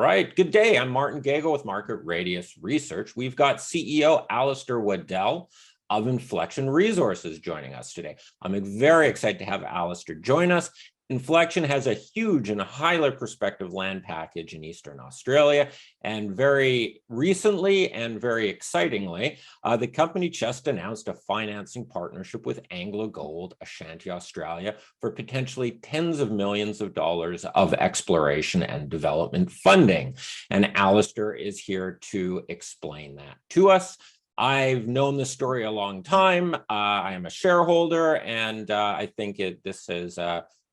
right, good day. I'm Martin Gago with Market Radius Research. We've got CEO Alistair Waddell of Inflection Resources joining us today. I'm very excited to have Alistair join us. Inflection has a huge and highly prospective land package in Eastern Australia, and very recently and very excitingly, the company just announced a financing partnership with AngloGold Ashanti Australia for potentially tens of millions of dollars of exploration and development funding. And Alistair is here to explain that to us. I've known this story a long time. I am a shareholder, and I think this is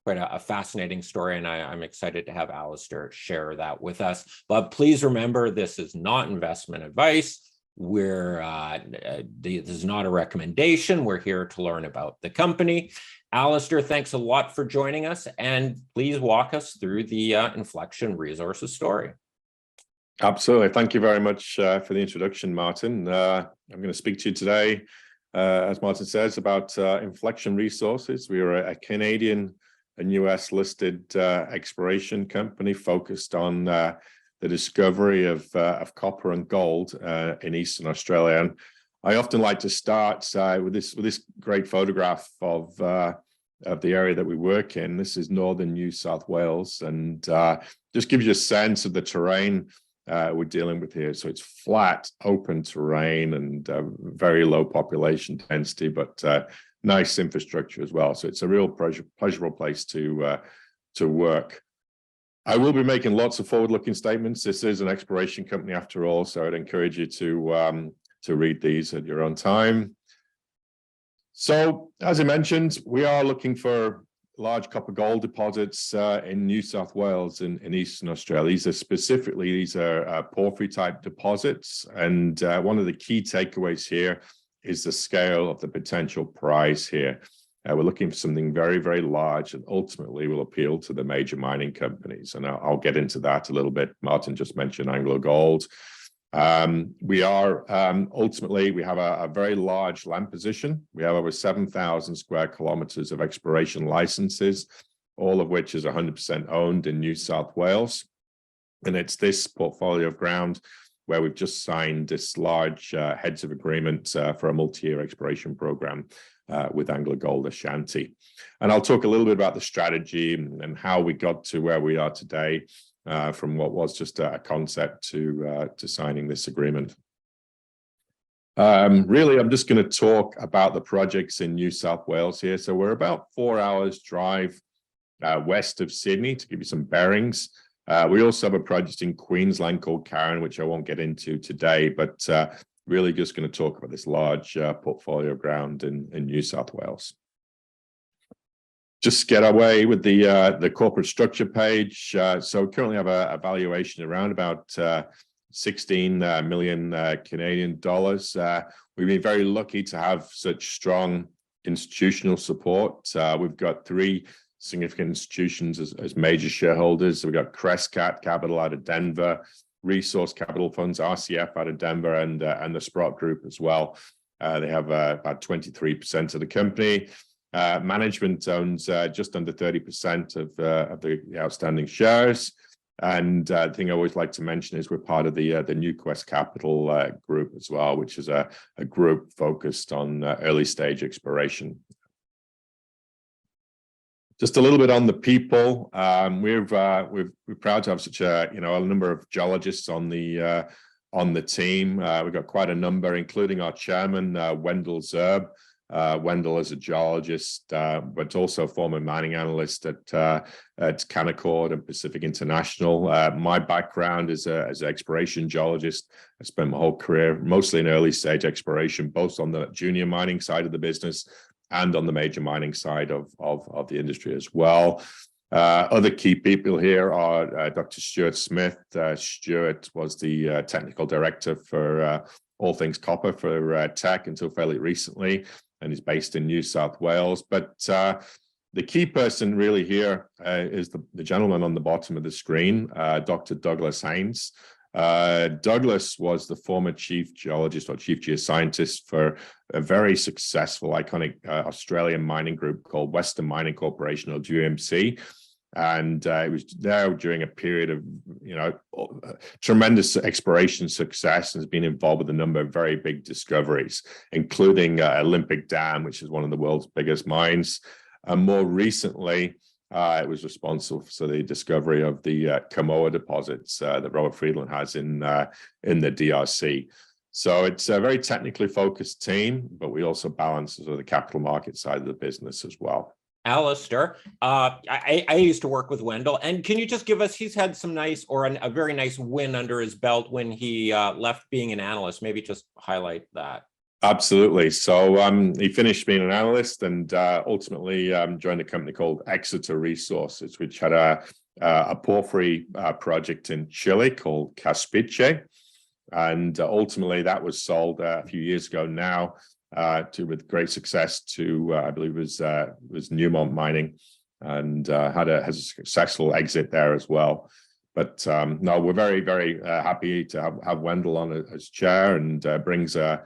quite a fascinating story, and I'm excited to have Alistair share that with us. But please remember, this is not investment advice. This is not a recommendation. We're here to learn about the company. Alistair, thanks a lot for joining us, and please walk us through the Inflection Resources story. Absolutely. Thank you very much for the introduction, Martin. I'm going to speak to you today, as Martin says, about Inflection Resources. We are a Canadian and US listed exploration company focused on the discovery of copper and gold in Eastern Australia. And I often like to start with this great photograph of the area that we work in. This is northern New South Wales, and just gives you a sense of the terrain we're dealing with here. So it's flat, open terrain, and very low population density, but nice infrastructure as well. So it's a real pleasurable place to work. I will be making lots of forward-looking statements. This is an exploration company after all, so I'd encourage you to read these at your own time. So, as I mentioned, we are looking for large copper gold deposits in New South Wales in Eastern Australia. These are porphyry type deposits, and one of the key takeaways here is the scale of the potential prize here. We're looking for something very, very large, and ultimately will appeal to the major mining companies, and I'll get into that a little bit. Martin just mentioned AngloGold. We have a very large land position. We have over 7,000 square kilometers of exploration licenses, all of which is 100% owned in New South Wales. And it's this portfolio of ground where we've just signed this large heads of agreement for a multi-year exploration program with AngloGold Ashanti. And I'll talk a little bit about the strategy and how we got to where we are today, from what was just a concept to signing this agreement. Really, I'm just going to talk about the projects in New South Wales here. So we're about 4 hours drive west of Sydney, to give you some bearings. We also have a project in Queensland called Karen, which I won't get into today, but really just going to talk about this large portfolio of ground in New South Wales. Just get away with the corporate structure page. So we currently have a valuation around about 16 million Canadian dollars. We've been very lucky to have such strong institutional support. We've got 3 significant institutions as major shareholders. So we've got Crescat Capital out of Denver, Resource Capital Funds, RCF out of Denver, and the Sprott Group as well. They have about 23% of the company. Management owns just under 30% of the outstanding shares. And the thing I always like to mention is we're part of the Newcrest Capital group as well, which is a group focused on early stage exploration. Just a little bit on the people. We're proud to have such a number of geologists on the team. We've got quite a number, including our chairman, Wendell Zerb. Wendell is a geologist, but also a former mining analyst at Canaccord and Pacific International. My background is as an exploration geologist. I spent my whole career mostly in early stage exploration, both on the junior mining side of the business and on the major mining side of the industry as well. Other key people here are Dr. Stuart Smith. Stuart was the technical director for all things copper for Teck until fairly recently, and is based in New South Wales. But the key person really here is the gentleman on the bottom of the screen, Dr. Douglas Haynes. Douglas was the former chief geologist or chief geoscientist for a very successful, iconic Australian mining group called Western Mining Corporation, or GMC. And it was there during a period of, tremendous exploration success, and has been involved with a number of very big discoveries, including Olympic Dam, which is one of the world's biggest mines. And more recently, it was responsible for the discovery of the Kamoa deposits that Robert Friedland has in the DRC. So it's a very technically focused team, but we also balance the capital market side of the business as well. Alistair, I used to work with Wendell, and can you just give us, he's had some nice, or a very nice win under his belt when he left being an analyst. Maybe just highlight that. Absolutely. So he finished being an analyst and ultimately joined a company called Exeter Resources, which had a porphyry project in Chile called Caspiche. And ultimately that was sold a few years ago now with great success to, I believe it was Newmont Mining, and has a successful exit there as well. But no, we're very, very happy to have Wendell on as chair, and brings a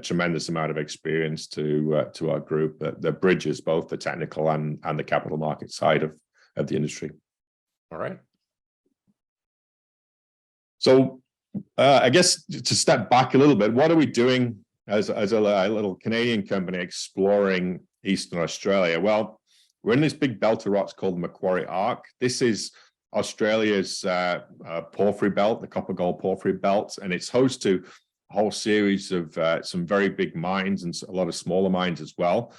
tremendous amount of experience to our group that bridges both the technical and the capital market side of the industry. All right. So I guess to step back a little bit, what are we doing as a little Canadian company exploring Eastern Australia? Well, we're in this big belt of rocks called Macquarie Arc. This is Australia's porphyry belt, the copper gold porphyry belt, and it's host to a whole series of some very big mines and a lot of smaller mines as well.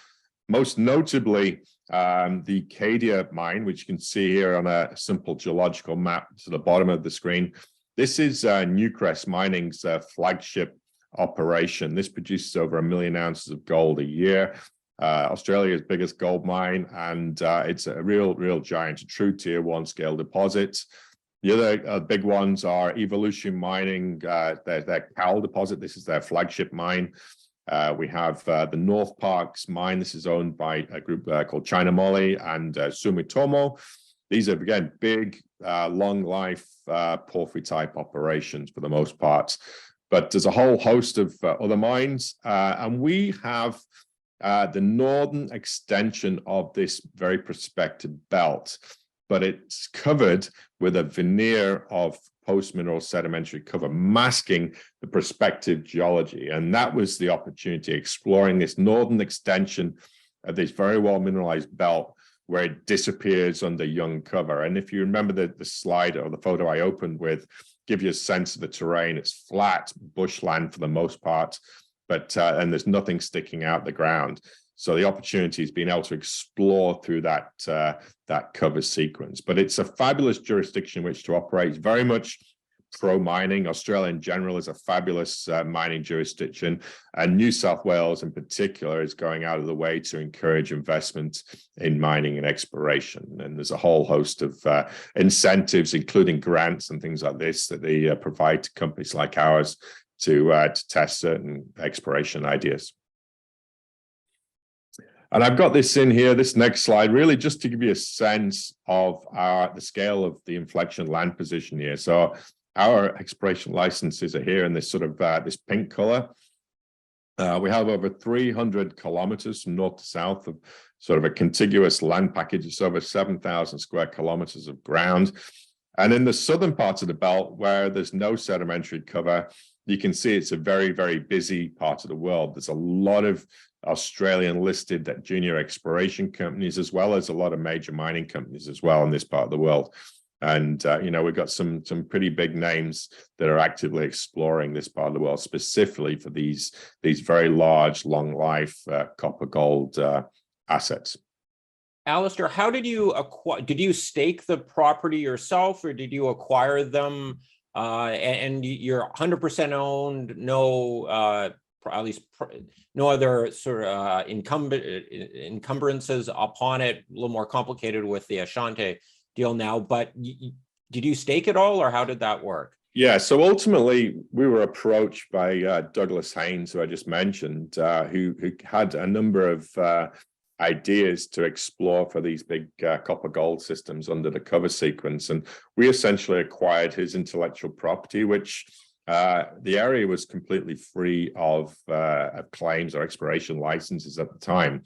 Most notably, the Cadia mine, which you can see here on a simple geological map to the bottom of the screen. This is Newcrest Mining's flagship operation. This produces over 1 million ounces of gold a year. Australia's biggest gold mine, and it's a real giant, a true tier 1 scale deposit. The other big ones are Evolution Mining, their Cowal deposit. This is their flagship mine. We have the Northparkes mine. This is owned by a group called China Moly and Sumitomo. These are, again, big, long life porphyry type operations for the most part. But there's a whole host of other mines, and we have the northern extension of this very prospective belt, but it's covered with a veneer of post-mineral sedimentary cover, masking the prospective geology. And that was the opportunity, exploring this northern extension of this very well mineralized belt, where it disappears under young cover. And if you remember the slide or the photo I opened with, give you a sense of the terrain. It's flat bushland for the most part, but and there's nothing sticking out the ground. So the opportunity is being able to explore through that cover sequence. But it's a fabulous jurisdiction in which to operate. It's very much pro-mining. Australia in general is a fabulous mining jurisdiction, and New South Wales in particular is going out of the way to encourage investment in mining and exploration. And there's a whole host of incentives, including grants and things like this, that they provide to companies like ours to test certain exploration ideas. And I've got this in here, this next slide, really just to give you a sense of the scale of the Inflection land position here. So our exploration licenses are here in this sort of this pink color. We have over 300 kilometers from north to south of sort of a contiguous land package. It's over 7,000 square kilometers of ground. And in the southern part of the belt, where there's no sedimentary cover, you can see it's a very, very busy part of the world. There's a lot of Australian listed junior exploration companies, as well as a lot of major mining companies as well in this part of the world. And, we've got some pretty big names that are actively exploring this part of the world, specifically for these very large, long life copper gold assets. Alistair, how did you acquire? Did you stake the property yourself, or did you acquire them and you're 100% owned? No, at least no other sort of encumbrances upon it. A little more complicated with the Ashanti deal now, but did you stake it all, or how did that work? Yeah, so ultimately we were approached by Douglas Haynes, who I just mentioned, who had a number of ideas to explore for these big copper gold systems under the cover sequence. And we essentially acquired his intellectual property, which the area was completely free of claims or exploration licenses at the time.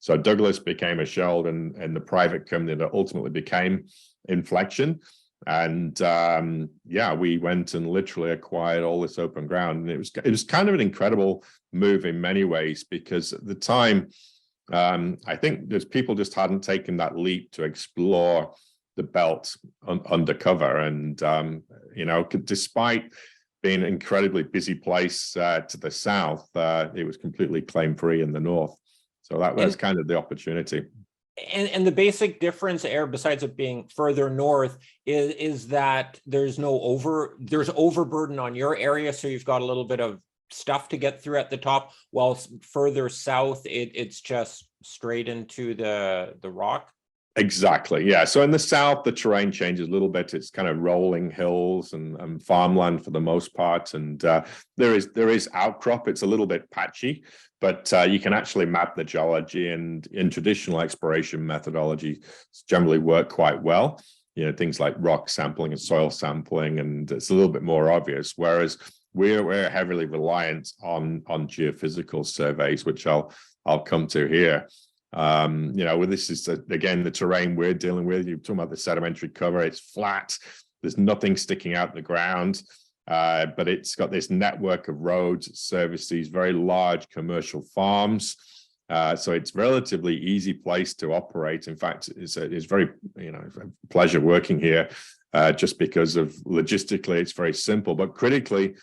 So Douglas became a shareholder in the private company that ultimately became Inflection. And yeah, we went and literally acquired all this open ground. And it was kind of an incredible move in many ways, because at the time, I think there's people just hadn't taken that leap to explore the belt undercover. And, you know, despite being an incredibly busy place to the south, it was completely claim-free in the north. So that was kind of the opportunity. And the basic difference there, besides it being further north, is that there's overburden on your area, so you've got a little bit of stuff to get through at the top, while further south it's just straight into the rock. Exactly, yeah. So in the south, the terrain changes a little bit. It's kind of rolling hills and farmland for the most part, and there is outcrop. It's a little bit patchy, but you can actually map the geology, and in traditional exploration methodology generally work quite well. You know, things like rock sampling and soil sampling, and it's a little bit more obvious. Whereas we're heavily reliant on geophysical surveys, which I'll come to here. You know, this is again the terrain we're dealing with. You're talking about the sedimentary cover. It's flat. There's nothing sticking out the ground, but it's got this network of roads that service these very large commercial farms. So it's a relatively easy place to operate. In fact, it's very, you know, a pleasure working here, just because of logistically it's very simple, but critically,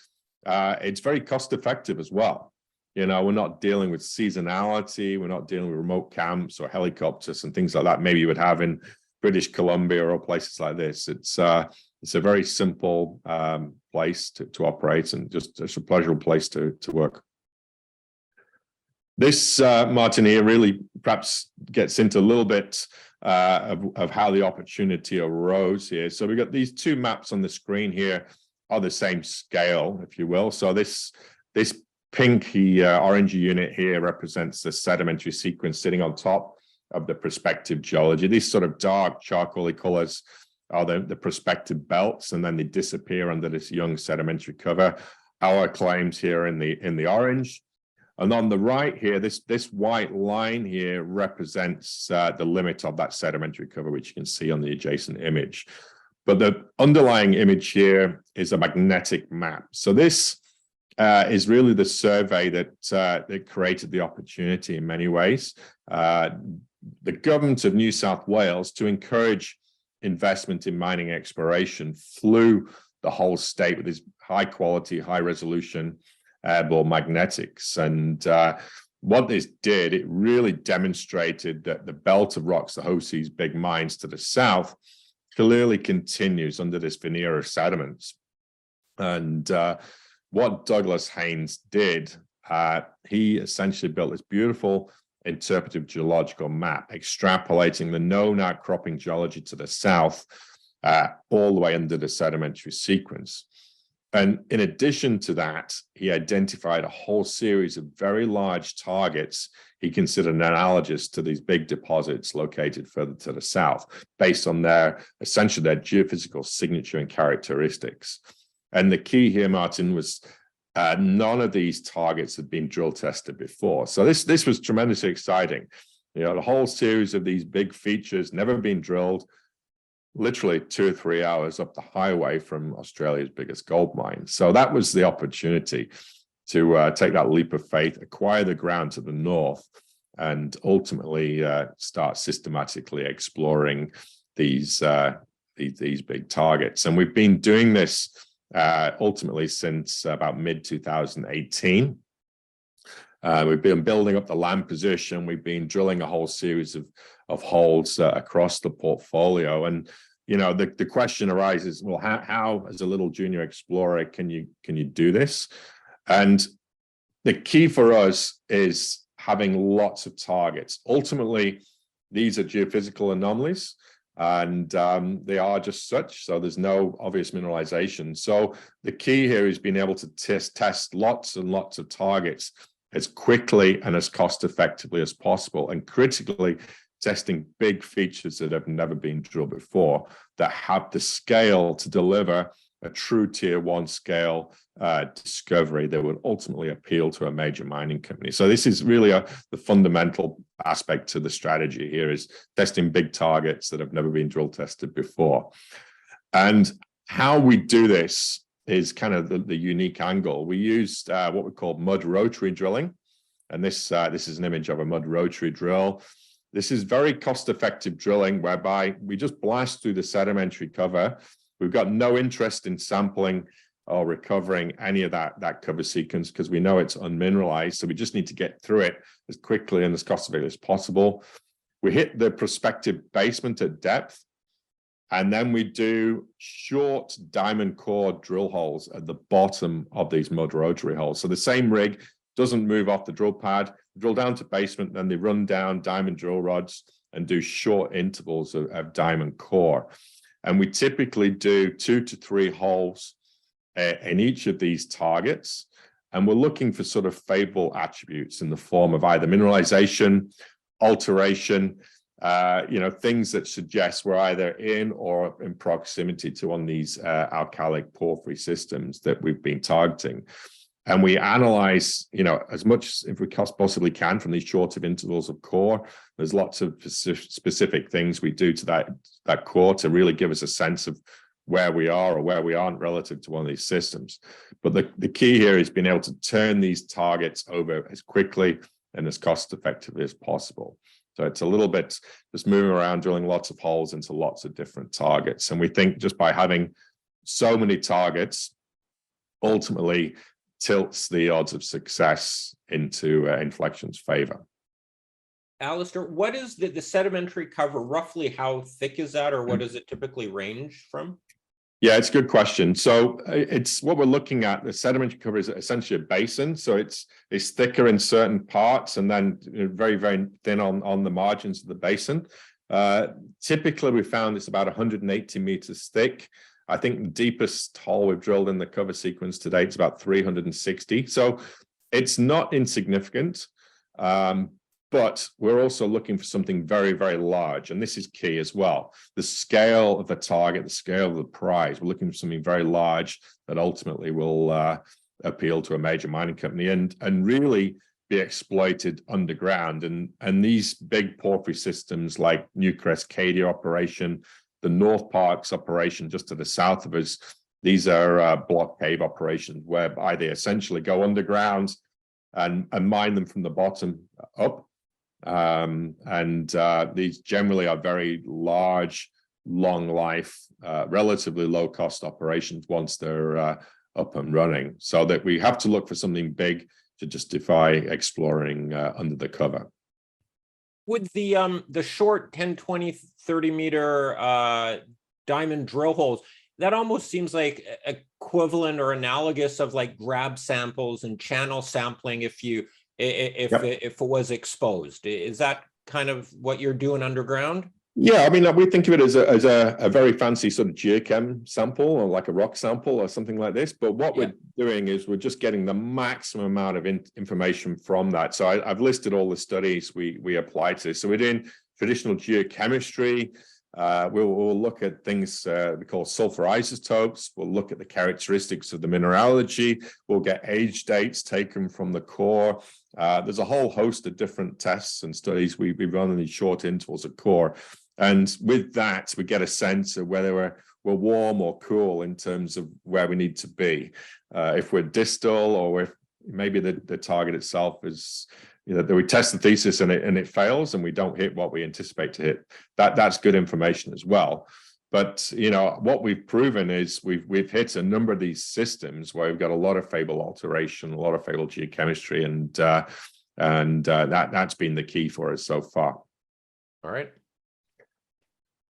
it's very cost effective as well. You know, we're not dealing with seasonality. We're not dealing with remote camps or helicopters and things like that maybe you would have in British Columbia or places like this. It's a very simple place to operate, and just it's a pleasurable place to work. This, Martin, here really perhaps gets into a little bit of how the opportunity arose here. So we've got these two maps on the screen here are the same scale, if you will. So this pinky orangey unit here represents the sedimentary sequence sitting on top of the prospective geology. These sort of dark charcoaly colors are the prospective belts, and then they disappear under this young sedimentary cover. Our claims here in the orange. And on the right here, this white line here represents the limit of that sedimentary cover, which you can see on the adjacent image. But the underlying image here is a magnetic map. So this is really the survey that created the opportunity in many ways. The government of New South Wales, to encourage investment in mining exploration, flew the whole state with these high quality, high resolution airborne magnetics. And what this did, it really demonstrated that the belt of rocks that hosts these big mines to the south clearly continues under this veneer of sediments. And what Douglas Haynes did, he essentially built this beautiful interpretive geological map, extrapolating the known outcropping geology to the south, all the way under the sedimentary sequence. And in addition to that, he identified a whole series of very large targets he considered analogous to these big deposits located further to the south, based on essentially their geophysical signature and characteristics. And the key here, Martin, was none of these targets had been drill tested before. So this was tremendously exciting. You know, the whole series of these big features, never been drilled, literally 2 or 3 hours up the highway from Australia's biggest gold mine. So that was the opportunity to take that leap of faith, acquire the ground to the north, and ultimately start systematically exploring these big targets. And we've been doing this ultimately since about mid-2018. We've been building up the land position. We've been drilling a whole series of holes across the portfolio. And, you know, the question arises, well, how as a little junior explorer can you do this? And the key for us is having lots of targets. Ultimately, these are geophysical anomalies, and they are just such, so there's no obvious mineralization. So the key here is being able to test lots and lots of targets as quickly and as cost effectively as possible, and critically testing big features that have never been drilled before, that have the scale to deliver a true tier 1 scale discovery that would ultimately appeal to a major mining company. So this is really the fundamental aspect to the strategy here, is testing big targets that have never been drill tested before. And how we do this is kind of the unique angle. We used what we call mud rotary drilling. And this is an image of a mud rotary drill. This is very cost-effective drilling, whereby we just blast through the sedimentary cover. We've got no interest in sampling or recovering any of that cover sequence, because we know it's unmineralized. So we just need to get through it as quickly and as cost-effectively as possible. We hit the prospective basement at depth, and then we do short diamond core drill holes at the bottom of these mud rotary holes. So the same rig doesn't move off the drill pad, drill down to basement, then they run down diamond drill rods and do short intervals of diamond core. And we typically do 2 to 3 holes in each of these targets. And we're looking for sort of favorable attributes in the form of either mineralization, alteration, things that suggest we're either in or in proximity to one of these alkalic porphyry systems that we've been targeting. And we analyze, as much if we possibly can from these shorter intervals of core. There's lots of specific things we do to that core to really give us a sense of where we are or where we aren't relative to one of these systems. But the key here is being able to turn these targets over as quickly and as cost effectively as possible. So it's a little bit just moving around, drilling lots of holes into lots of different targets. And we think just by having so many targets, ultimately tilts the odds of success into Inflection's favor. Alistair, what is the sedimentary cover? Roughly how thick is that, or what does it typically range from? Yeah, it's a good question. So it's what we're looking at. The sedimentary cover is essentially a basin. So it's thicker in certain parts and then very, very thin on the margins of the basin. Typically, we found it's about 180 meters thick. I think the deepest hole we've drilled in the cover sequence to date is about 360. So it's not insignificant, but we're also looking for something very, very large. And this is key as well. The scale of the target, the scale of the prize, we're looking for something very large that ultimately will appeal to a major mining company and really be exploited underground. And these big porphyry systems like Newcrest Cadia operation, the Northparkes operation just to the south of us, these are block cave operations whereby they essentially go underground and mine them from the bottom up. These generally are very large, long life, relatively low cost operations once they're up and running. So that we have to look for something big to justify exploring under the cover. Would the short 10, 20, 30 meter diamond drill holes, that almost seems like equivalent or analogous of like grab samples and channel sampling if it was exposed. Is that kind of what you're doing underground? Yeah, I mean, we think of it as a very fancy sort of geochem sample or like a rock sample or something like this. But what we're doing is we're just getting the maximum amount of information from that. So I've listed all the studies we apply to. So we're doing traditional geochemistry. We'll look at things we call sulfur isotopes. We'll look at the characteristics of the mineralogy. We'll get age dates taken from the core. There's a whole host of different tests and studies we run in these short intervals of core. And with that, we get a sense of whether we're warm or cool in terms of where we need to be. If we're distal or if maybe the target itself is, that we test the thesis and it fails and we don't hit what we anticipate to hit, that's good information as well. But what we've proven is we've hit a number of these systems where we've got a lot of favorable alteration, a lot of favorable geochemistry, and that's been the key for us so far. All right.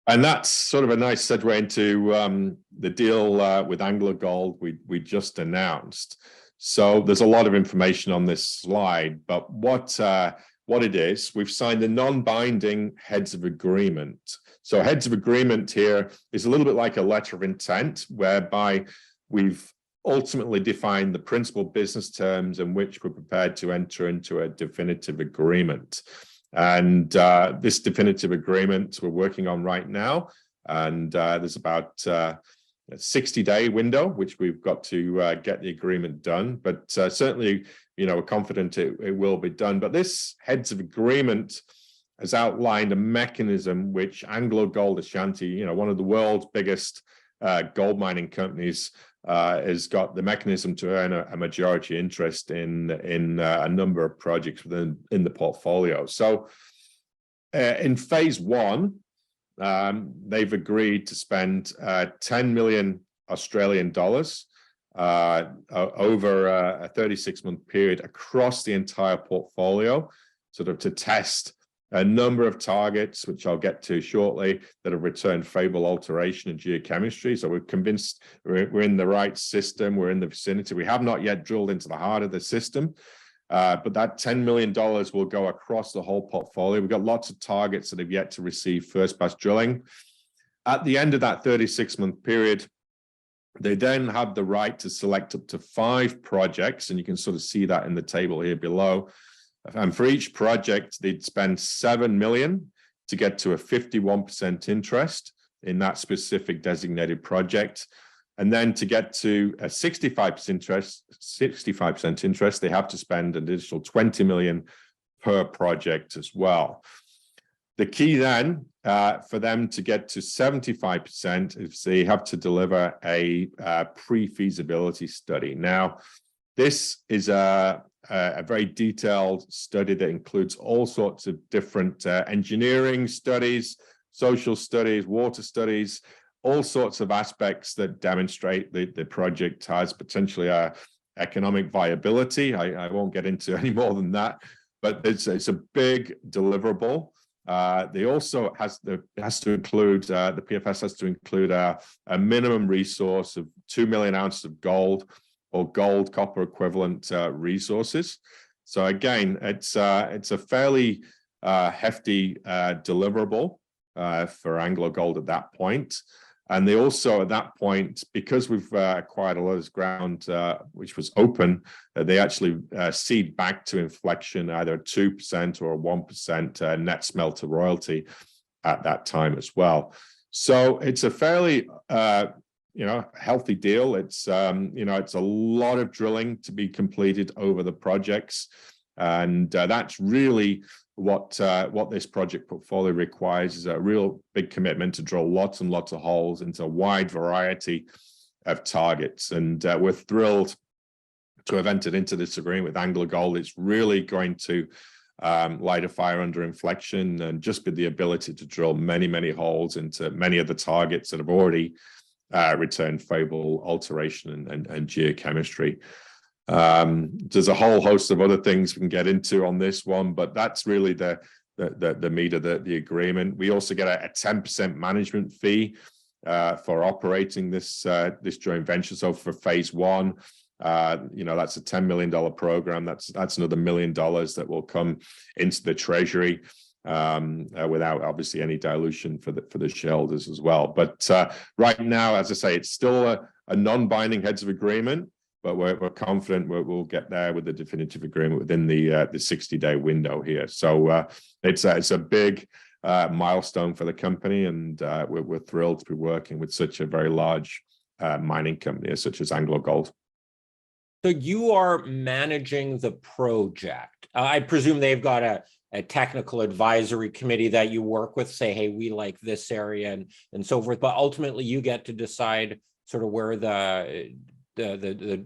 And that's sort of a nice segue into the deal with AngloGold we just announced. So there's a lot of information on this slide, but what it is, we've signed a non-binding heads of agreement. So heads of agreement here is a little bit like a letter of intent, whereby we've ultimately defined the principal business terms in which we're prepared to enter into a definitive agreement. And this definitive agreement we're working on right now, and there's about 60-day window, which we've got to get the agreement done. But certainly, we're confident it will be done. But this heads of agreement has outlined a mechanism which AngloGold Ashanti, one of the world's biggest gold mining companies, has got the mechanism to earn a majority interest in a number of projects in the portfolio. So in phase one, they've agreed to spend 10 million Australian dollars over a 36-month period across the entire portfolio, sort of to test a number of targets, which I'll get to shortly, that have returned favorable alteration in geochemistry. So we're convinced we're in the right system, we're in the vicinity. We have not yet drilled into the heart of the system, but that $10 million will go across the whole portfolio. We've got lots of targets that have yet to receive first pass drilling. At the end of that 36-month period, they then have the right to select up to 5 projects, and you can sort of see that in the table here below. And for each project, they'd spend 7 million to get to a 51% interest in that specific designated project. And then to get to a 65% interest, they have to spend an additional 20 million per project as well. The key then for them to get to 75% is they have to deliver a pre-feasibility study. Now, this is a very detailed study that includes all sorts of different engineering studies, social studies, water studies, all sorts of aspects that demonstrate the project has potentially economic viability. I won't get into any more than that, but it's a big deliverable. They also has to include the PFS has to include a minimum resource of 2 million ounces of gold or gold copper equivalent resources. So again, it's a fairly hefty deliverable for AngloGold at that point. And they also, at that point, because we've acquired a lot of ground which was open, they actually cede back to Inflection either 2% or a 1% net smelter royalty at that time as well. So it's a fairly healthy deal. It's it's a lot of drilling to be completed over the projects, and that's really what this project portfolio requires, is a real big commitment to drill lots and lots of holes into a wide variety of targets. And we're thrilled to have entered into this agreement with AngloGold. It's really going to light a fire under Inflection, and just with the ability to drill many, many holes into many of the targets that have already returned favorable alteration and geochemistry. There's a whole host of other things we can get into on this one, but that's really the meat of the agreement. We also get a 10% management fee for operating this joint venture. So for phase one, that's a $10 million program. That's another $1 million that will come into the treasury without obviously any dilution for the shareholders as well. But right now, as I say, it's still a non-binding heads of agreement, but we're confident we'll get there with the definitive agreement within the 60-day window here. So it's a big milestone for the company, and we're thrilled to be working with such a very large mining company such as AngloGold. So you are managing the project. I presume they've got a technical advisory committee that you work with, say, hey, we like this area and so forth, but ultimately you get to decide sort of where the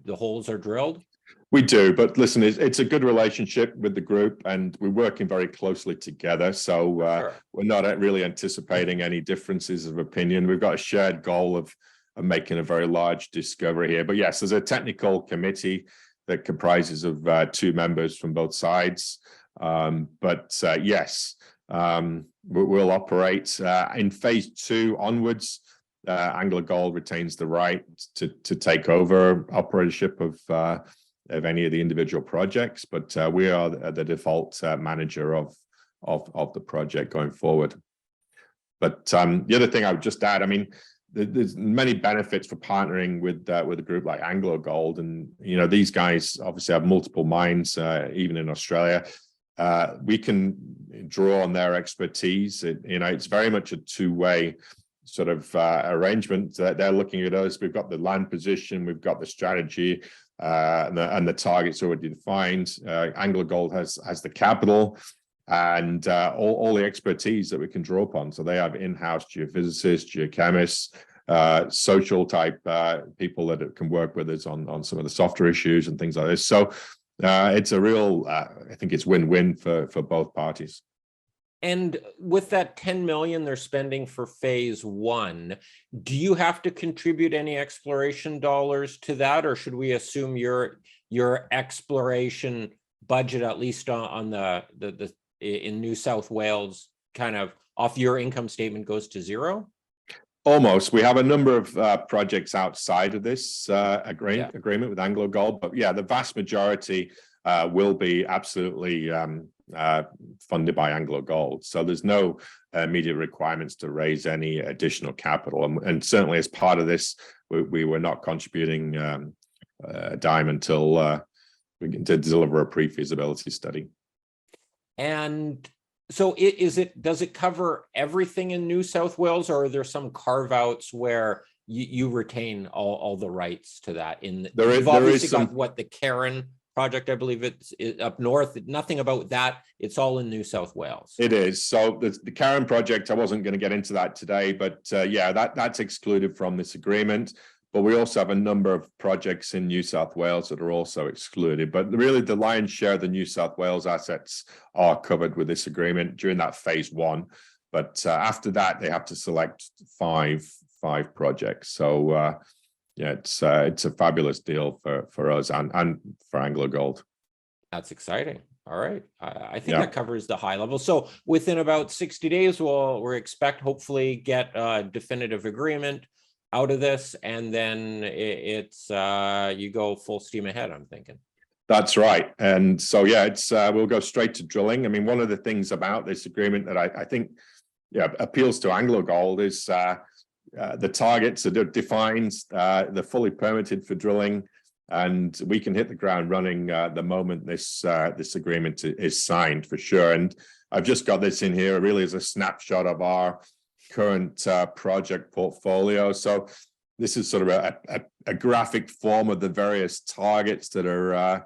holes are drilled? We do, but listen, it's a good relationship with the group, and we're working very closely together. So Sure. We're not really anticipating any differences of opinion. We've got a shared goal of making a very large discovery here. But yes, there's a technical committee that comprises of 2 members from both sides. Yes, we'll operate in phase 2 onwards. AngloGold retains the right to take over operatorship of any of the individual projects, but we are the default manager of the project going forward. But the other thing I would just add, I mean, there's many benefits for partnering with a group like AngloGold, and these guys obviously have multiple mines, even in Australia. We can draw on their expertise. It's very much a two-way sort of arrangement. They're looking at us. We've got the land position, we've got the strategy, and the targets already defined. AngloGold has the capital and all the expertise that we can draw upon. So they have in-house geophysicists, geochemists, social type people that can work with us on some of the softer issues and things like this. So it's a real, I think it's win-win for both parties. And with that 10 million they're spending for phase one, do you have to contribute any exploration dollars to that, or should we assume your exploration budget, at least on the in New South Wales, kind of off your income statement goes to zero? Almost. We have a number of projects outside of this agreement with AngloGold, but yeah, the vast majority will be absolutely funded by AngloGold. So there's no immediate requirements to raise any additional capital. And certainly as part of this, we were not contributing a dime until we can deliver a pre-feasibility study. And so does it cover everything in New South Wales, or are there some carve outs where you retain all the rights to that? You've obviously got what, the Karen project, I believe it's up north. Nothing about that. It's all in New South Wales. It is. So the Karen project, I wasn't going to get into that today, but yeah, that's excluded from this agreement. But we also have a number of projects in New South Wales that are also excluded. But really, the lion's share of the New South Wales assets are covered with this agreement during that phase one. But after that, they have to select five projects. So yeah, it's a fabulous deal for us and for AngloGold. That's exciting. All right, I think that covers the high level. So within about 60 days, we'll expect hopefully get a definitive agreement out of this, and then it's you go full steam ahead, I'm thinking. That's right. And so yeah, it's we'll go straight to drilling. I mean, one of the things about this agreement that I think appeals to AngloGold is the targets are defined, they're fully permitted for drilling, and we can hit the ground running the moment this agreement is signed, for sure. And I've just got this in here really as a snapshot of our current project portfolio. So this is sort of a graphic form of the various targets that are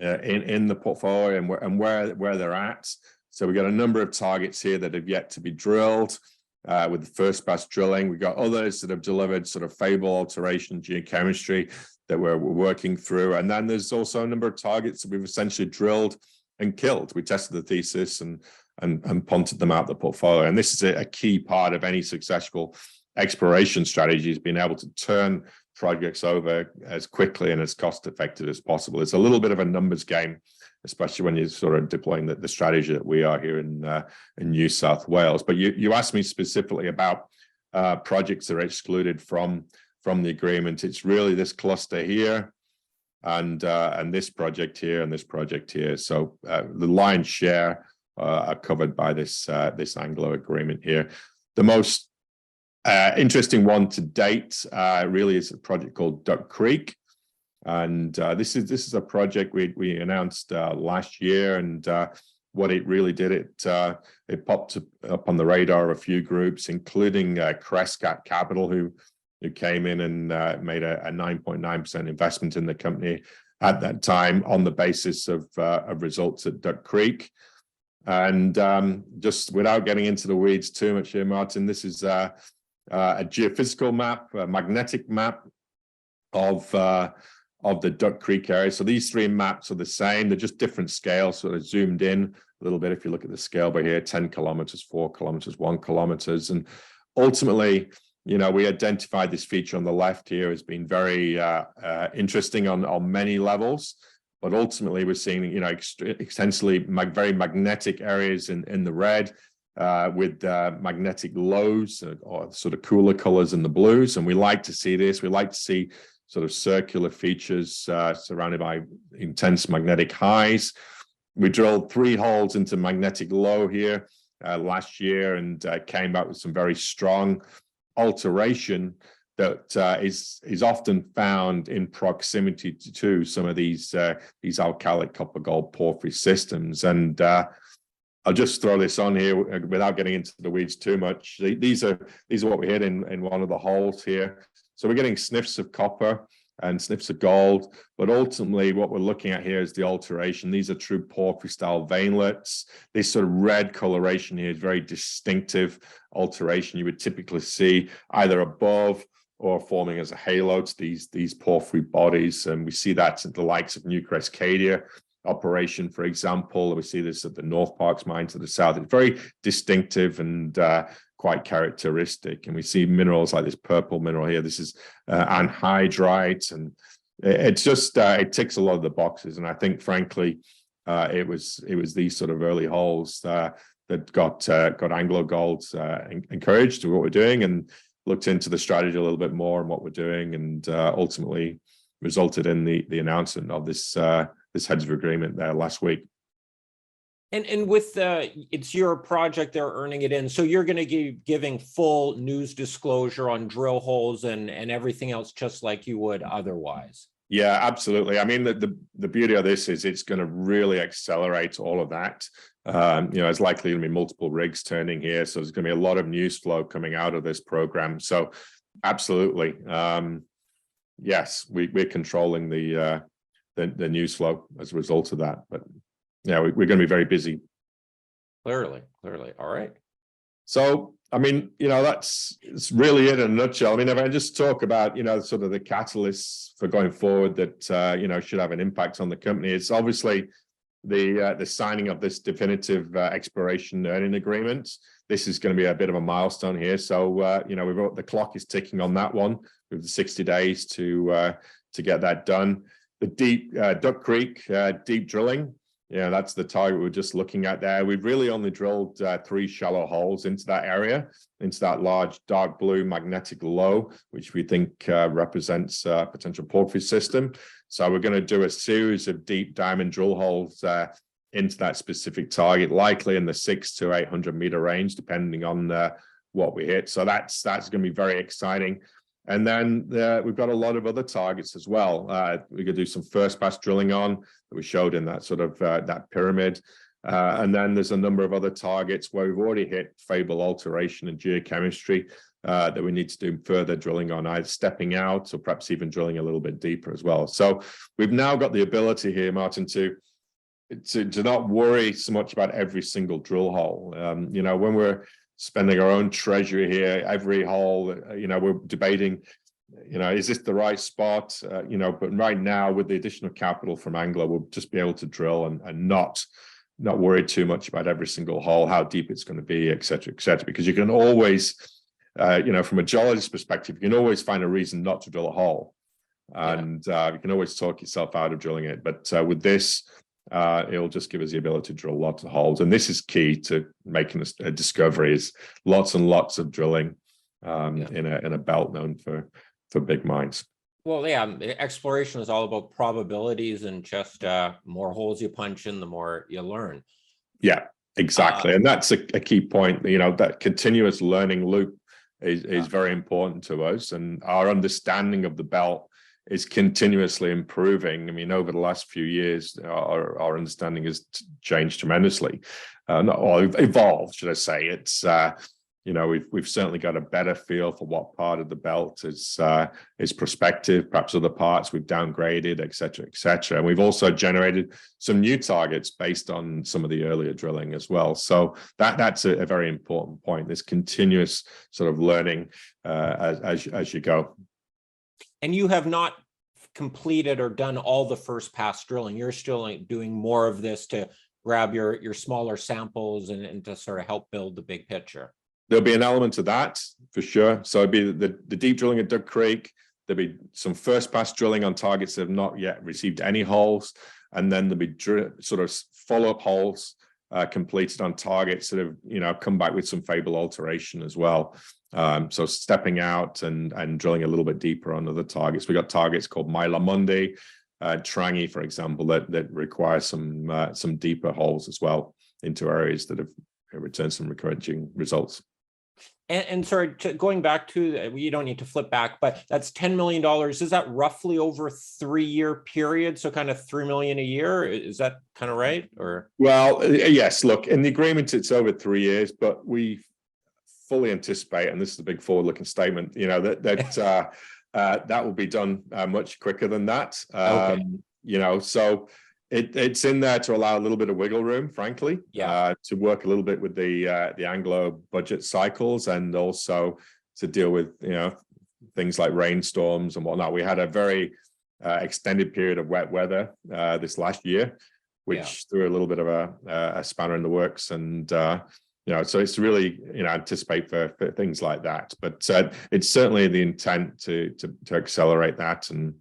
in the portfolio and where they're at. So we've got a number of targets here that have yet to be drilled with the first pass drilling. We've got others that have delivered sort of favorable alteration geochemistry that we're working through. And then there's also a number of targets that we've essentially drilled and killed. We tested the thesis and punted them out the portfolio. And this is a key part of any successful exploration strategy, is being able to turn projects over as quickly and as cost effective as possible. It's a little bit of a numbers game, especially when you're sort of deploying the strategy that we are here in New South Wales. But you asked me specifically about projects that are excluded from the agreement. It's really this cluster here and this project here and this project here. So the lion's share are covered by this Anglo agreement here. The most interesting one to date really is a project called Duck Creek, and this is a project we announced last year, and what it really did, it popped up on the radar of a few groups, including Crescat Capital, who came in and made a 9.9% investment in the company at that time on the basis of results at Duck Creek. And just without getting into the weeds too much here, Martin, this is a geophysical map, a magnetic map of the Duck Creek area. So these three maps are the same. They're just different scales, sort of zoomed in a little bit. If you look at the scale by here, 10 kilometers, 4 kilometers, 1 kilometers. And ultimately, we identified this feature on the left here as being very interesting on many levels. But ultimately, we're seeing, extensively very magnetic areas in the red with magnetic lows or sort of cooler colors in the blues. And we like to see this. We like to see sort of circular features surrounded by intense magnetic highs. We drilled 3 holes into magnetic low here last year and came back with some very strong alteration that is often found in proximity to some of these alkalic copper gold porphyry systems. And I'll just throw this on here without getting into the weeds too much. These are what we hit in one of the holes here. So we're getting sniffs of copper and sniffs of gold, but ultimately what we're looking at here is the alteration. These are true porphyry style veinlets. This sort of red coloration here is very distinctive alteration you would typically see either above or forming as a halo to these porphyry bodies. And we see that at the likes of Newcrest Cadia operation, for example. We see this at the Northparkes mine to the south. It's very distinctive and quite characteristic. And we see minerals like this purple mineral here. This is anhydrite, and it's just it ticks a lot of the boxes. And I think, frankly, it was these sort of early holes that got AngloGold encouraged to what we're doing and looked into the strategy a little bit more and what we're doing, and ultimately resulted in the announcement of this heads of agreement there last week. And with it's your project, they're earning it in. So you're going to be giving full news disclosure on drill holes and everything else, just like you would otherwise. Yeah, absolutely. I mean, the beauty of this is it's going to really accelerate all of that. There's likely going to be multiple rigs turning here, so there's going to be a lot of news flow coming out of this program. So absolutely, yes, we're controlling the news flow as a result of that. But yeah, we're going to be very busy. Clearly. All right. So, I mean, it's really it in a nutshell. I mean, if I just talk about, sort of the catalysts for going forward that, should have an impact on the company, it's obviously the signing of this definitive exploration earning agreement. This is going to be a bit of a milestone here. So, the clock is ticking on that one with the 60 days to get that done. The deep Duck Creek deep drilling, that's the target we're just looking at there. We've really only drilled 3 shallow holes into that area, into that large dark blue magnetic low, which we think represents a potential porphyry system. So we're going to do a series of deep diamond drill holes into that specific target, likely in the 600 to 800 meter range, depending on what we hit. So that's going to be very exciting. And then we've got a lot of other targets as well. We could do some first pass drilling on that we showed in that sort of that pyramid. And then there's a number of other targets where we've already hit favorable alteration and geochemistry that we need to do further drilling on, either stepping out or perhaps even drilling a little bit deeper as well. So we've now got the ability here, Martin, to not worry so much about every single drill hole. When we're spending our own treasury here, every hole, we're debating, is this the right spot? But right now, with the additional capital from Anglo, we'll just be able to drill and not worry too much about every single hole, how deep it's going to be, et cetera, because you can always, from a geologist perspective, you can always find a reason not to drill a hole. And you can always talk yourself out of drilling it. But with this, it'll just give us the ability to drill lots of holes. And this is key to making a discovery, is lots and lots of drilling in a belt known for big mines. Well, yeah, exploration is all about probabilities, and just more holes you punch in, the more you learn. Yeah, exactly. And that's a key point. That continuous learning loop is very important to us, and our understanding of the belt is continuously improving. I mean, over the last few years, our understanding has changed tremendously, or evolved, should I say. It's we've certainly got a better feel for what part of the belt is prospective. Perhaps other parts we've downgraded, et cetera. And we've also generated some new targets based on some of the earlier drilling as well. So that's a very important point, this continuous sort of learning as you go. And you have not completed or done all the first pass drilling. You're still doing more of this to grab your smaller samples and to sort of help build the big picture. There'll be an element of that for sure. So it'd be the deep drilling at Duck Creek. There'll be some first pass drilling on targets that have not yet received any holes. And then there'll be sort of follow-up holes completed on targets that have, come back with some favorable alteration as well. So stepping out and drilling a little bit deeper on other targets. We got targets called Mylamundi, Trangi, for example, that require some deeper holes as well into areas that have returned some encouraging results. And sorry, going back to, you don't need to flip back, but that's $10 million. Is that roughly over a 3-year period? So kind of 3 million a year? Is that kind of right? Or Well, yes, look, in the agreement, it's over 3 years, but we fully anticipate, and this is a big forward-looking statement, that will be done much quicker than that. Okay. So it's in there to allow a little bit of wiggle room, frankly, to work a little bit with the Anglo budget cycles, and also to deal with things like rainstorms and whatnot. We had a very extended period of wet weather this last year, which threw a little bit of a spanner in the works, and so it's really anticipate for things like that. But it's certainly the intent to accelerate that, and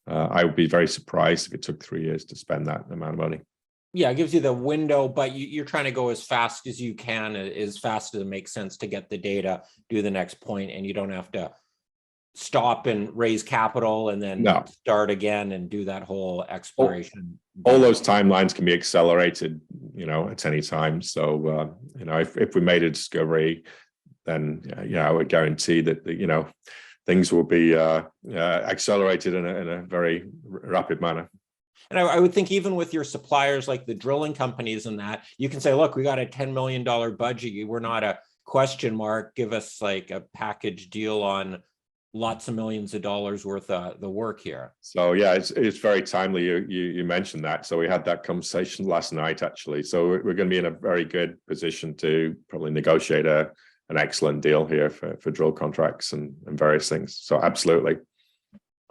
I would be very surprised if it took 3 years to spend that amount of money. Yeah, it gives you the window, but you're trying to go as fast as you can, as fast as it makes sense to get the data, do the next point, and you don't have to stop and raise capital and then start again and do that whole exploration. All those timelines can be accelerated, at any time. So, if we made a discovery, then I would guarantee that things will be accelerated in a very rapid manner. And I would think even with your suppliers, like the drilling companies and that, you can say, look, we got a $10 million budget. We're not a question mark. Give us like a package deal on lots of millions of dollars worth of the work here. So yeah, it's very timely you mentioned that. So we had that conversation last night, actually. So we're going to be in a very good position to probably negotiate an excellent deal here for drill contracts and various things. So absolutely.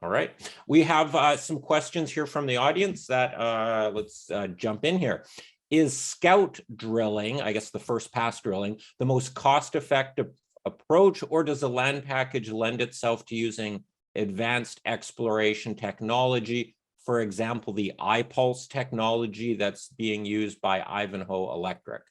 All right. We have some questions here from the audience that let's jump in here. Is scout drilling, I guess the first pass drilling, the most cost-effective approach, or does the land package lend itself to using advanced exploration technology, for example, the iPulse technology that's being used by Ivanhoe Electric?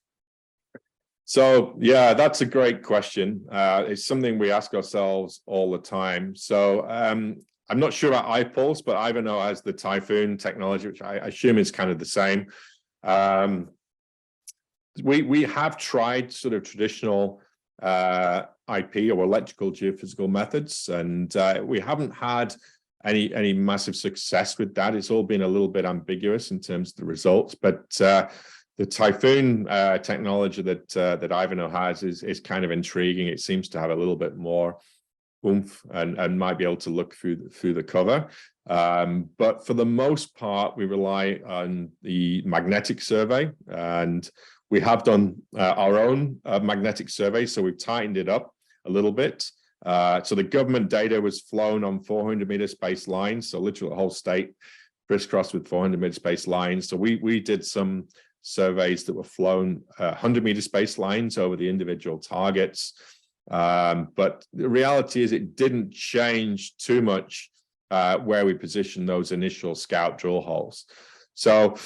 So yeah, that's a great question. It's something we ask ourselves all the time. So I'm not sure about iPulse, but Ivanhoe has the Typhoon technology, which I assume is kind of the same. We have tried sort of traditional IP or electrical geophysical methods, and we haven't had any massive success with that. It's all been a little bit ambiguous in terms of the results, but the Typhoon technology that Ivanhoe has is kind of intriguing. It seems to have a little bit more oomph and might be able to look through the cover. But for the most part, we rely on the magnetic survey, and we have done our own magnetic survey, so we've tightened it up a little bit. So the government data was flown on 400-meter space lines, so literally the whole state crisscrossed with 400-meter space lines. So we did some surveys that were flown 100-meter space lines over the individual targets. But the reality is it didn't change too much where we positioned those initial scout drill holes. So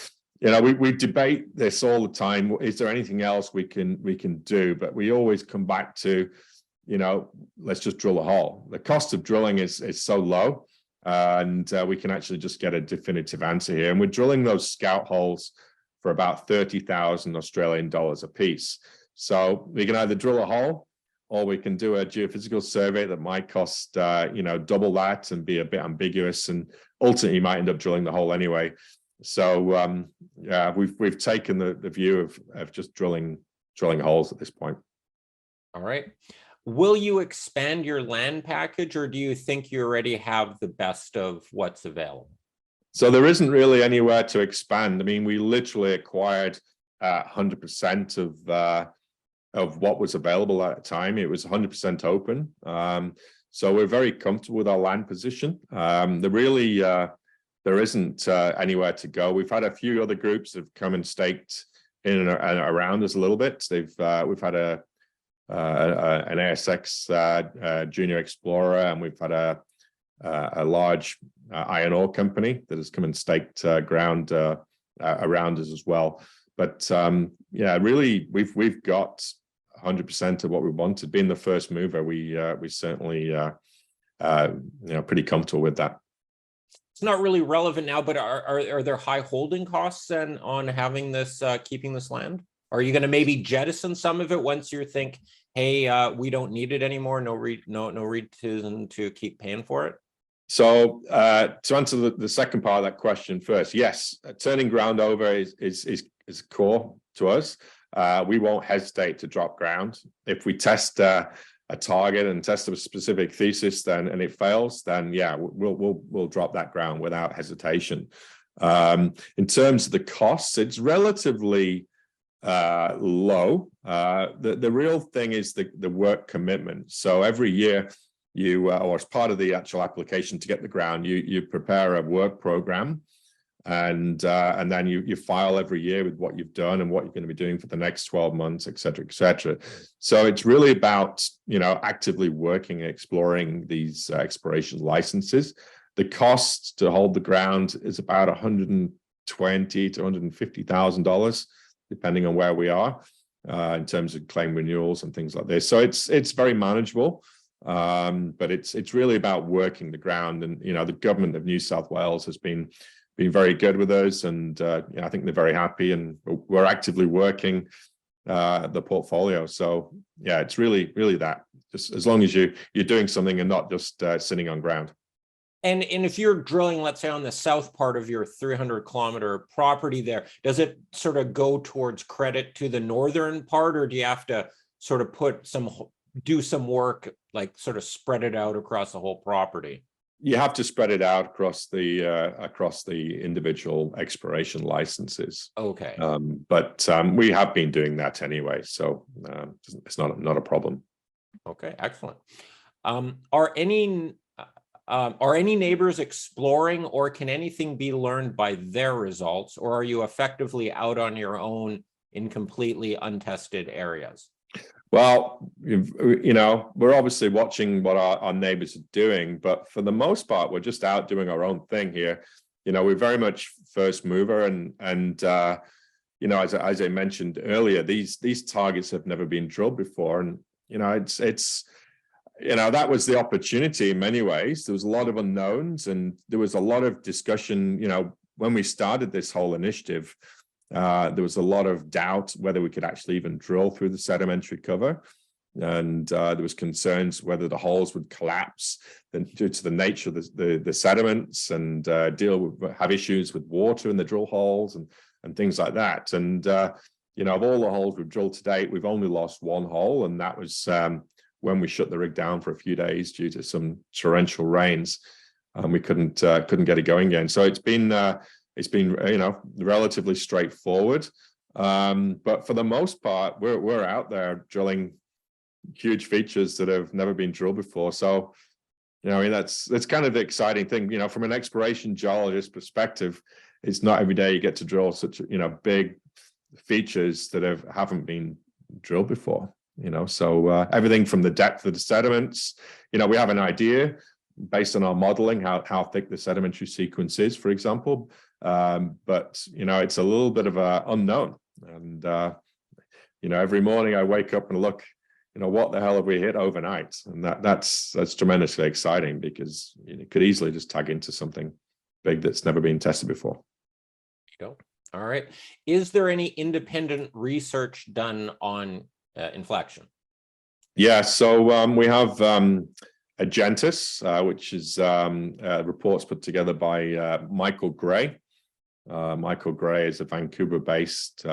we debate this all the time. Is there anything else we can do? But we always come back to, let's just drill a hole. The cost of drilling is so low, and we can actually just get a definitive answer here. And we're drilling those scout holes for about 30,000 Australian dollars a piece. So we can either drill a hole, or we can do a geophysical survey that might cost double that and be a bit ambiguous, and ultimately you might end up drilling the hole anyway. So we've taken the view of just drilling holes at this point. All right. Will you expand your land package, or do you think you already have the best of what's available? So there isn't really anywhere to expand. I mean, we literally acquired 100% of what was available at the time. It was 100% open. So we're very comfortable with our land position. There isn't anywhere to go. We've had a few other groups that have come and staked in and around us a little bit. We've had an ASX junior explorer, and we've had a large iron ore company that has come and staked ground around us as well. But really, we've got 100% of what we wanted. Being the first mover, we certainly pretty comfortable with that. It's not really relevant now, but are there high holding costs then on having this keeping this land? Are you going to maybe jettison some of it once you think hey, we don't need it anymore, no reason to keep paying for it? So to answer the second part of that question first, yes, turning ground over is core to us. We won't hesitate to drop ground. If we test a target and test a specific thesis, and it fails, then yeah, we'll drop that ground without hesitation. In terms of the costs, it's relatively low. The real thing is the work commitment. So every year, or as part of the actual application to get the ground, you prepare a work program, and then you file every year with what you've done and what you're going to be doing for the next 12 months, et cetera, et cetera. So it's really about, actively working and exploring these exploration licenses. The cost to hold the ground is about $120,000 to $150,000, depending on where we are in terms of claim renewals and things like this. So it's very manageable. But it's really about working the ground, and the government of New South Wales has been very good with us, and I think they're very happy, and we're actively working the portfolio. So yeah, it's really that, just as long as you're doing something and not just sitting on ground. And if you're drilling, let's say on the south part of your 300-kilometer property there, does it sort of go towards credit to the northern part, or do you have to sort of do some work, like sort of spread it out across the whole property? You have to spread it out across the individual exploration licenses. Okay. But we have been doing that anyway, so it's not a problem. Okay, excellent. Are any neighbors exploring, or can anything be learned by their results, or are you effectively out on your own in completely untested areas? Well, we're obviously watching what our neighbors are doing, but for the most part, we're just out doing our own thing here. We're very much first mover, and as I mentioned earlier, these targets have never been drilled before, and that was the opportunity in many ways. There was a lot of unknowns, and there was a lot of discussion. When we started this whole initiative, there was a lot of doubt whether we could actually even drill through the sedimentary cover, and there was concerns whether the holes would collapse due to the nature of the sediments, and have issues with water in the drill holes and things like that. And of all the holes we've drilled to date, we've only lost one hole, and that was when we shut the rig down for a few days due to some torrential rains, and we couldn't get it going again. So it's been relatively straightforward, but for the most part, we're out there drilling huge features that have never been drilled before. So that's kind of the exciting thing. From an exploration geologist perspective, it's not every day you get to drill such big features that haven't been drilled before. So everything from the depth of the sediments, we have an idea based on our modeling how thick the sedimentary sequence is, for example. But it's a little bit of a unknown, and every morning I wake up and look, what the hell have we hit overnight? And that's tremendously exciting, because it could easily just tag into something big that's never been tested before. All right. Is there any independent research done on Inflection? Yeah, so we have Agentis, which is reports put together by Michael Gray. Michael Gray is a Vancouver-based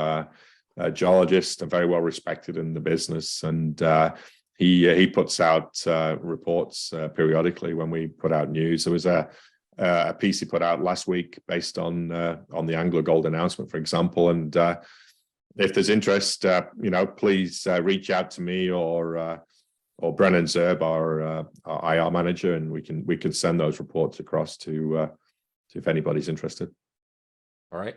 geologist, and very well respected in the business, and he puts out reports periodically when we put out news. There was a piece he put out last week based on the AngloGold announcement, for example, and if there's interest, please reach out to me or Brennan Zerb, our IR manager, and we can send those reports across to if anybody's interested. All right.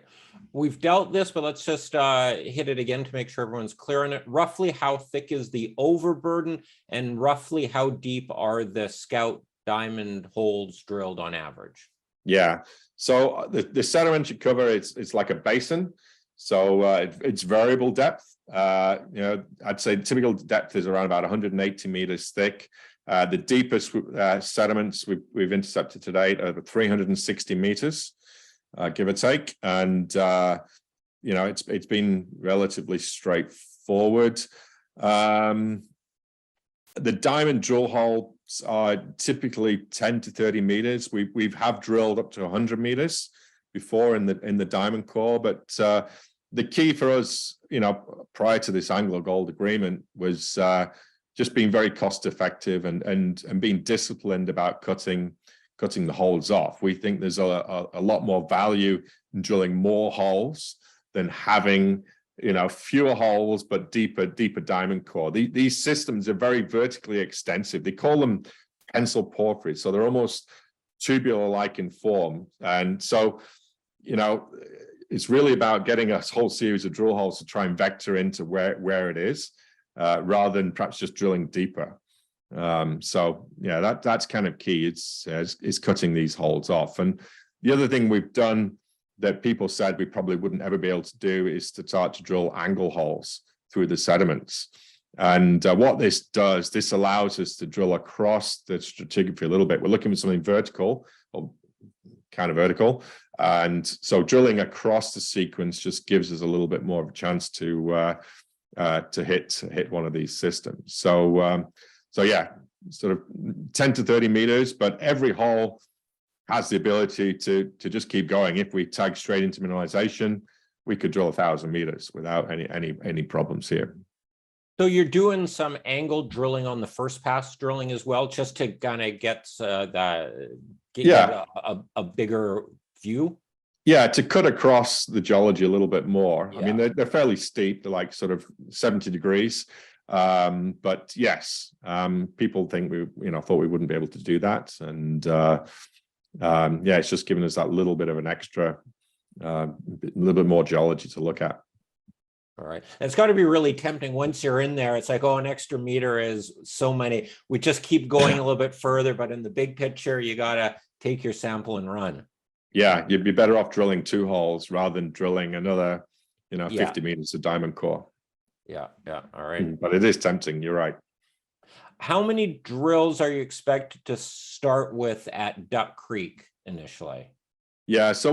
We've dealt this, but let's just hit it again to make sure everyone's clear on it. Roughly how thick is the overburden, and roughly how deep are the Scout diamond holes drilled on average? Yeah. So the sedimentary cover, it's like a basin. So it's variable depth. I'd say typical depth is around about 180 meters thick. The deepest sediments we've intercepted to date are 360 meters, give or take. And it's been relatively straightforward. The diamond drill holes are typically 10 to 30 meters. We have drilled up to 100 meters before in the diamond core, but the key for us, prior to this AngloGold agreement was just being very cost effective and being disciplined about cutting the holes off. We think there's a lot more value in drilling more holes than having fewer holes but deeper diamond core. These systems are very vertically extensive. They call them pencil porphyry, so they're almost tubular-like in form, and so it's really about getting a whole series of drill holes to try and vector into where it is, rather than perhaps just drilling deeper. So yeah, that's kind of key. It's cutting these holes off. And the other thing we've done that people said we probably wouldn't ever be able to do is to start to drill angle holes through the sediments. And what this does, this allows us to drill across the stratigraphy a little bit. We're looking for something vertical or kind of vertical. And so drilling across the sequence just gives us a little bit more of a chance to hit one of these systems. So yeah, sort of 10 to 30 meters, but every hole has the ability to just keep going. If we tag straight into mineralization, we could drill 1,000 meters without any problems here. So you're doing some angle drilling on the first pass drilling as well, just to kind of get a bigger view. Yeah, to cut across the geology a little bit more. Yeah. I mean, they're fairly steep. They're like sort of 70 degrees. But yes, people think thought we wouldn't be able to do that. And yeah, it's just giving us that little bit of an extra, a little bit more geology to look at. All right. And it's got to be really tempting once you're in there. It's like, oh, an extra meter is so many. We just keep going a little bit further, but in the big picture, you got to take your sample and run. Yeah, you'd be better off drilling 2 holes rather than drilling another, 50 meters of diamond core. Yeah. All right. But it is tempting. You're right. How many drills are you expected to start with at Duck Creek initially? Yeah, so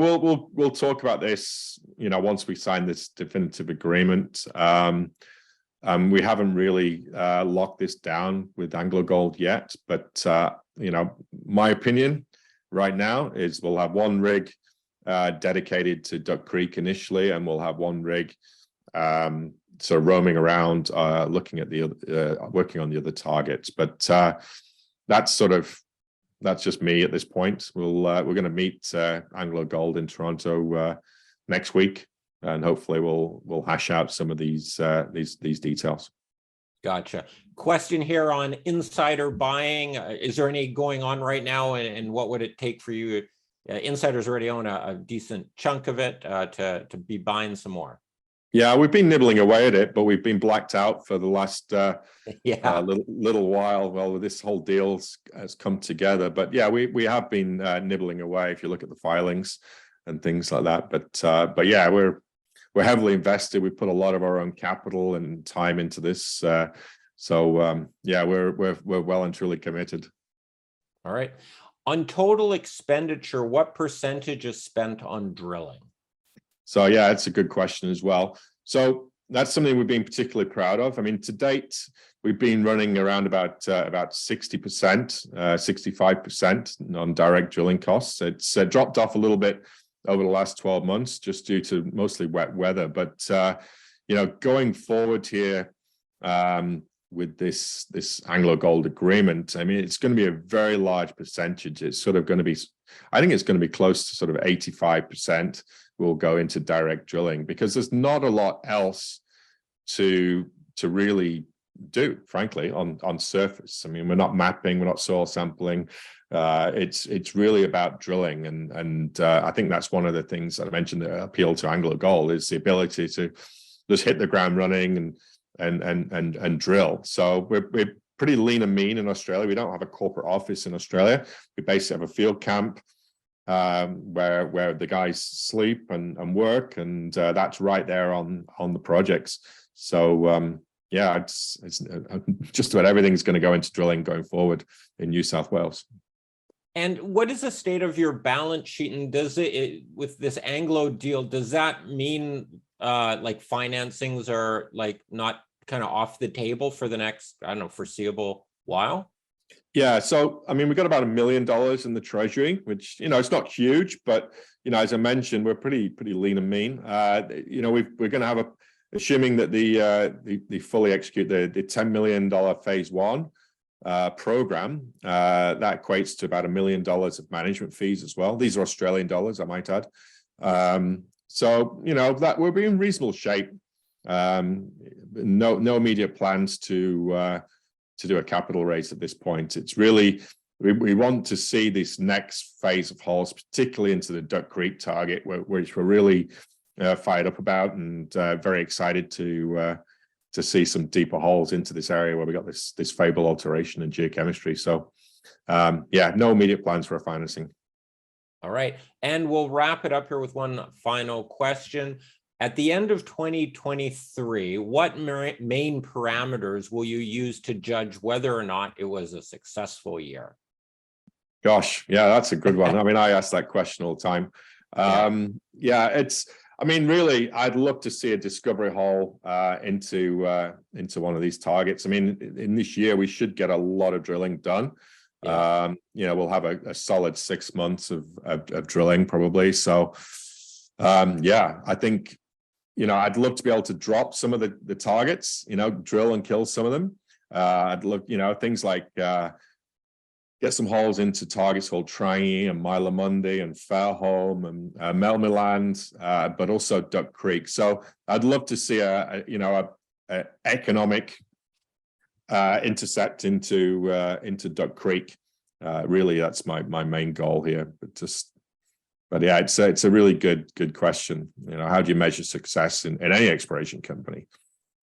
we'll talk about this, once we sign this definitive agreement. We haven't really locked this down with AngloGold yet, but my opinion right now is we'll have 1 rig dedicated to Duck Creek initially, and we'll have 1 rig sort of roaming around, looking at working on the other targets. But that's just me at this point. We're going to meet AngloGold in Toronto next week, and hopefully we'll hash out some of these details. Gotcha. Question here on insider buying. Is there any going on right now, and what would it take for you? Insiders already own a decent chunk of it to be buying some more. Yeah, we've been nibbling away at it, but we've been blacked out for the last little while. Well, this whole deal has come together, but yeah, we have been nibbling away. If you look at the filings and things like that, but yeah, we're heavily invested. We put a lot of our own capital and time into this, so yeah, we're well and truly committed. All right. On total expenditure, what percentage is spent on drilling? So yeah, it's a good question as well. So that's something we've been particularly proud of. I mean, to date, we've been running around about 60%, 65% on direct drilling costs. It's dropped off a little bit over the last 12 months, just due to mostly wet weather. But going forward here with this AngloGold agreement, I mean, it's going to be a very large percentage. It's sort of going to be, I think it's going to be close to sort of 85%. Will go into direct drilling, because there's not a lot else to really do, frankly, on surface. I mean, we're not mapping, we're not soil sampling. It's really about drilling, and I think that's one of the things that I mentioned that appeal to AngloGold is the ability to just hit the ground running and drill. So we're pretty lean and mean in Australia. We don't have a corporate office in Australia. We basically have a field camp where the guys sleep and work, and that's right there on the projects. So yeah, it's just about everything's going to go into drilling going forward in New South Wales. And what is the state of your balance sheet? And does it with this Anglo deal, does that mean like financings are like not kind of off the table for the next, I don't know, foreseeable Wow. Yeah, so I mean, we've got about $1 million in the treasury, which, you know, it's not huge, but, you know, as I mentioned, we're pretty lean and mean. You know, we're going to have assuming that the fully execute the $10 million phase one program, that equates to about $1 million of management fees as well. These are Australian dollars, I might add. So, you know, that we'll be in reasonable shape. No immediate plans to do a capital raise at this point. It's really, we want to see this next phase of holes, particularly into the Duck Creek target, which we're really fired up about, and very excited to see some deeper holes into this area where we got this favorable alteration in geochemistry. So yeah, no immediate plans for financing. All right, and we'll wrap it up here with one final question. At the end of 2023, what main parameters will you use to judge whether or not it was a successful year? Gosh, yeah, that's a good one. I mean, I ask that question all the time. Yeah, it's, I mean, really, I'd love to see a discovery hole into one of these targets. I mean, in this year, we should get a lot of drilling done. Yeah. You know, we'll have a solid 6 months of drilling probably. So, yeah, I think, you know, I'd love to be able to drop some of the targets, you know, drill and kill some of them. I'd love, you know, things like get some holes into targets called Trangie and Mylamundi and Fairholm and Melmiland, but also Duck Creek. So I'd love to see a economic intercept into Duck Creek. Really, that's my main goal here. But yeah, it's a really good question. You know, how do you measure success in any exploration company?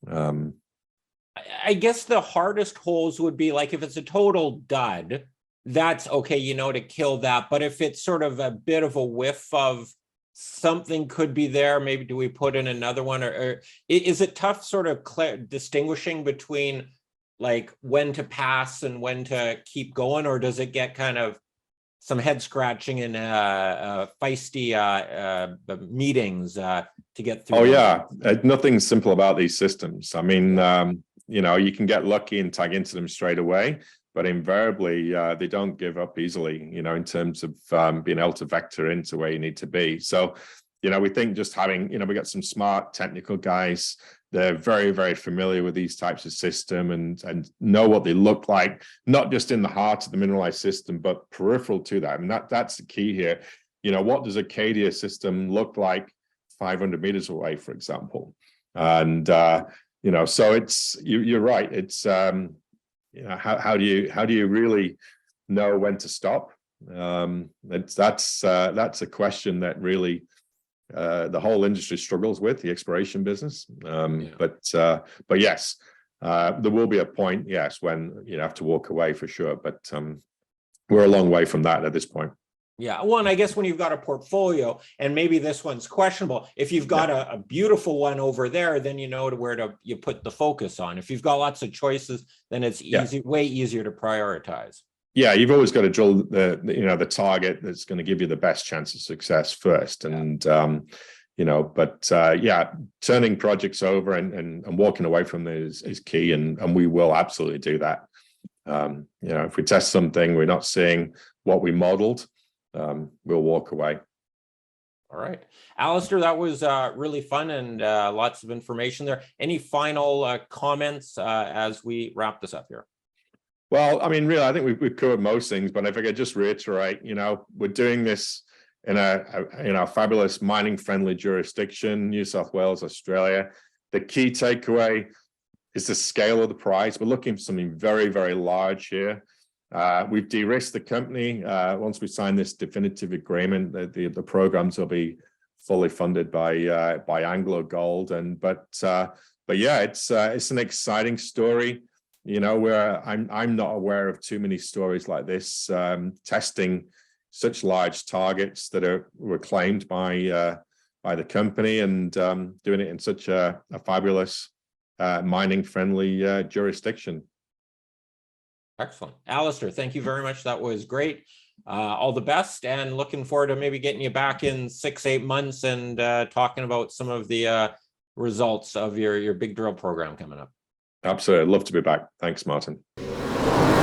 I guess the hardest holes would be like if it's a total dud, that's okay, you know, to kill that. But if it's sort of a bit of a whiff of something could be there, maybe do we put in another one, or is it tough sort of distinguishing between like when to pass and when to keep going, or does it get kind of some head scratching and feisty meetings to get through? Oh yeah, nothing's simple about these systems. I mean, you know, you can get lucky and tag into them straight away, but invariably they don't give up easily, you know, in terms of being able to vector into where you need to be. So, you know, we think just having, you know, we got some smart technical guys. They're very familiar with these types of system and know what they look like, not just in the heart of the mineralized system, but peripheral to that. I mean, that's the key here. You know, what does a Cadia system look like 500 meters away, for example? And you know, so it's you're right. It's you know, how do you really know when to stop? That's a question that really the whole industry struggles with, the exploration business. But yes, there will be a point, yes, when you have to walk away for sure. But we're a long way from that at this point. Yeah, well, and I guess when you've got a portfolio, and maybe this one's questionable, if you've got a beautiful one over there, then you know you put the focus on. If you've got lots of choices, then it's way easier to prioritize. Yeah, you've always got to drill the target that's going to give you the best chance of success first. And you know, but yeah, turning projects over and walking away from them is key, and we will absolutely do that. You know, if we test something, we're not seeing what we modeled, we'll walk away. All right, Alistair, that was really fun and lots of information there. Any final comments as we wrap this up here? Well, I mean, really, I think we've covered most things, but if I could just reiterate, you know, we're doing this in a fabulous mining-friendly jurisdiction, New South Wales, Australia. The key takeaway is the scale of the prize. We're looking for something very large here. We've de-risked the company. Once we sign this definitive agreement, the programs will be fully funded by AngloGold. But yeah, it's an exciting story. You know, where I'm not aware of too many stories like this, testing such large targets that were claimed by the company, and doing it in such a fabulous mining-friendly jurisdiction. Excellent. Alistair, thank you very much. That was great. All the best, and looking forward to maybe getting you back in 6-8 months and talking about some of the results of your big drill program coming up. Absolutely. I'd love to be back. Thanks, Martin. Bye.